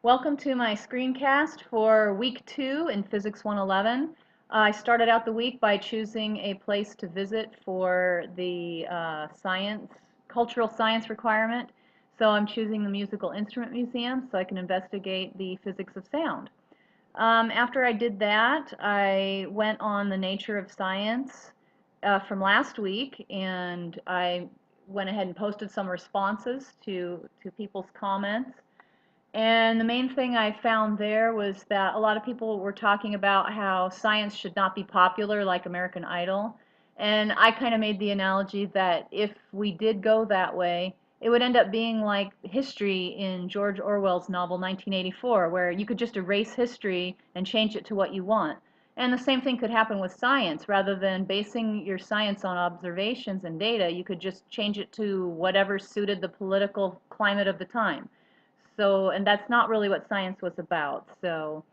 Welcome to my screencast for week 2 in Physics 111. I started out the week by choosing a place to visit for the cultural science requirement. So I'm choosing the Musical Instrument Museum so I can investigate the physics of sound. After I did that, I went on the nature of science from last week, and I went ahead and posted some responses to people's comments. And the main thing I found there was that a lot of people were talking about how science should not be popular like American Idol. And I kind of made the analogy that if we did go that way, it would end up being like history in George Orwell's novel 1984, where you could just erase history and change it to what you want. And the same thing could happen with science. Rather than basing your science on observations and data, you could just change it to whatever suited the political climate of the time. So, and that's not really what science was about. So,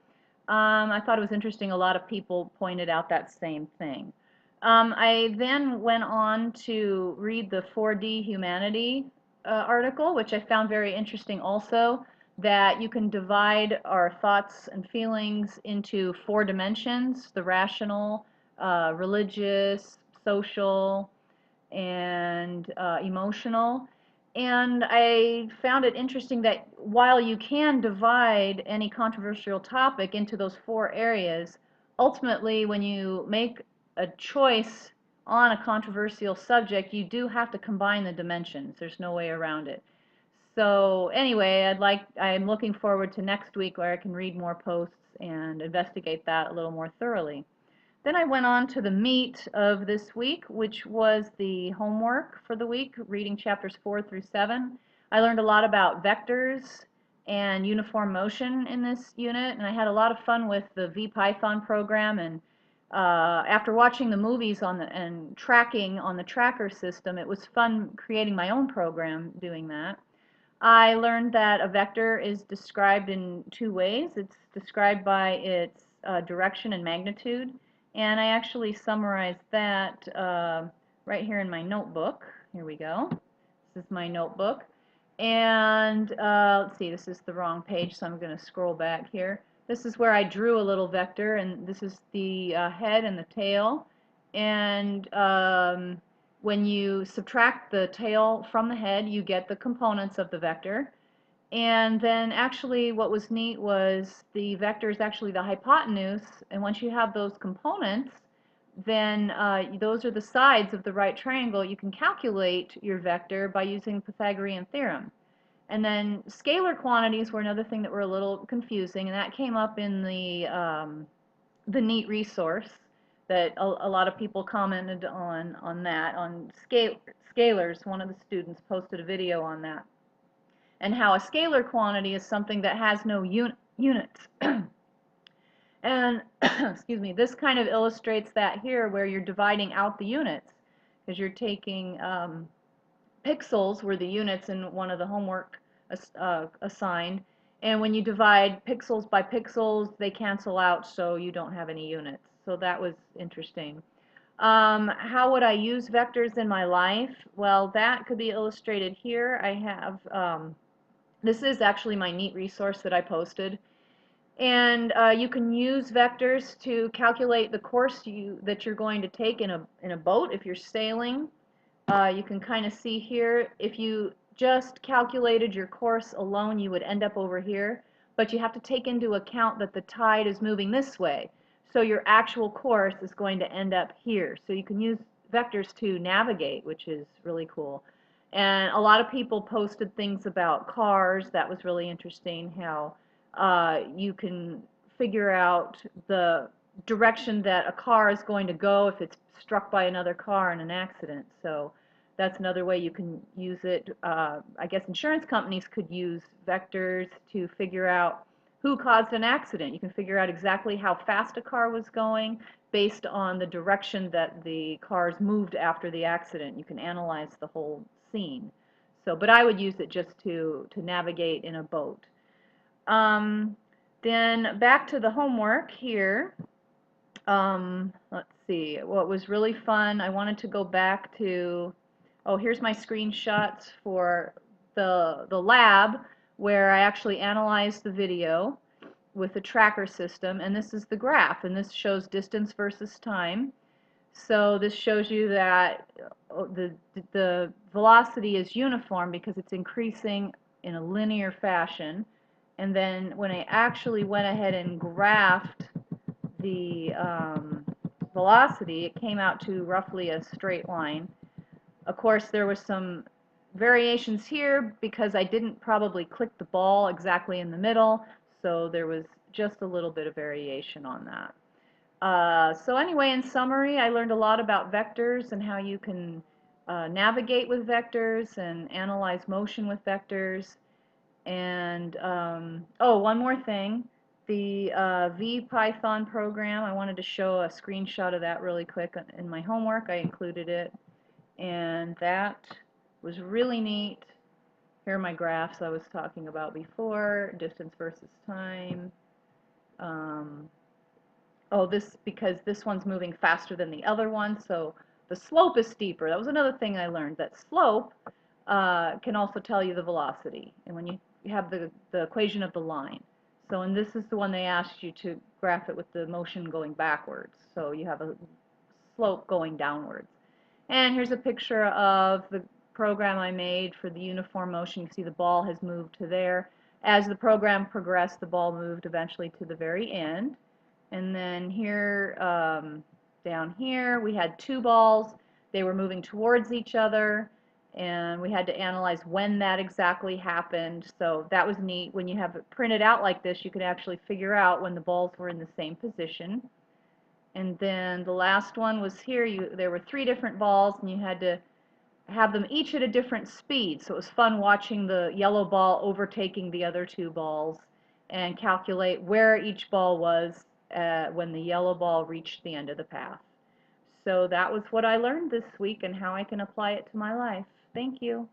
I thought it was interesting. A lot of people pointed out that same thing. I then went on to read the 4D Humanity article, which I found very interesting also, that you can divide our thoughts and feelings into 4 dimensions: the rational, religious, social, and emotional. And I found it interesting that while you can divide any controversial topic into those 4 areas, ultimately, when you make a choice on a controversial subject, you do have to combine the dimensions. There's no way around it. So anyway, I'm looking forward to next week where I can read more posts and investigate that a little more thoroughly. Then I went on to the meat of this week, which was the homework for the week, reading chapters 4 through 7. I learned a lot about vectors and uniform motion in this unit, and I had a lot of fun with the VPython program. And after watching the movies and tracking on the tracker system, it was fun creating my own program doing that. I learned that a vector is described in 2 ways. It's described by its direction and magnitude, and I actually summarized that right here in my notebook. Here we go. This is my notebook. And let's see, this is the wrong page, so I'm going to scroll back here. This is where I drew a little vector, and this is the head and the tail. And when you subtract the tail from the head, you get the components of the vector. And then actually what was neat was the vector is actually the hypotenuse, and once you have those components, then those are the sides of the right triangle. You can calculate your vector by using the Pythagorean theorem. And then scalar quantities were another thing that were a little confusing, and that came up in the neat resource that a lot of people commented on that, on scalars. One of the students posted a video on that, and how a scalar quantity is something that has no units. And excuse me, this kind of illustrates that here, where you're dividing out the units, because you're taking pixels were the units in one of the homework assigned, and when you divide pixels by pixels, they cancel out, so you don't have any units. So that was interesting. How would I use vectors in my life? Well, that could be illustrated here. I have this is actually my neat resource that I posted. And you can use vectors to calculate the course that you're going to take in a boat if you're sailing. You can kind of see here, if you just calculated your course alone, you would end up over here. But you have to take into account that the tide is moving this way. So your actual course is going to end up here. So you can use vectors to navigate, which is really cool. And a lot of people posted things about cars. That was really interesting, how you can figure out the direction that a car is going to go if it's struck by another car in an accident. So that's another way you can use it. I guess insurance companies could use vectors to figure out who caused an accident. You can figure out exactly how fast a car was going based on the direction that the cars moved after the accident. You can analyze the whole scene. So, but I would use it just to navigate in a boat. Then back to the homework here. Let's see, what was really fun, I wanted to go back to, oh, here's my screenshots for the lab, where I actually analyzed the video with the tracker system, and this is the graph, and this shows distance versus time. So this shows you that the velocity is uniform because it's increasing in a linear fashion. And then when I actually went ahead and graphed the velocity, it came out to roughly a straight line. Of course, there was some variations here because I didn't probably click the ball exactly in the middle, so there was just a little bit of variation on that. So anyway, in summary, I learned a lot about vectors and how you can navigate with vectors and analyze motion with vectors. And oh, one more thing. The VPython program, I wanted to show a screenshot of that really quick in my homework. I included it. And that was really neat. Here are my graphs I was talking about before, distance versus time. Oh, this, because this one's moving faster than the other one, so the slope is steeper. That was another thing I learned, that slope can also tell you the velocity, and when you have the equation of the line. So, and this is the one they asked you to graph it with the motion going backwards, so you have a slope going downwards. And here's a picture of the program I made for the uniform motion. You can see the ball has moved to there. As the program progressed, the ball moved eventually to the very end. And then here, down here, we had two balls. They were moving towards each other, and we had to analyze when that exactly happened. So that was neat. When you have it printed out like this, you can actually figure out when the balls were in the same position. And then the last one was here. There were 3 different balls, and you had to have them each at a different speed. So it was fun watching the yellow ball overtaking the other 2 balls and calculate where each ball was when the yellow ball reached the end of the path. So that was what I learned this week and how I can apply it to my life. Thank you.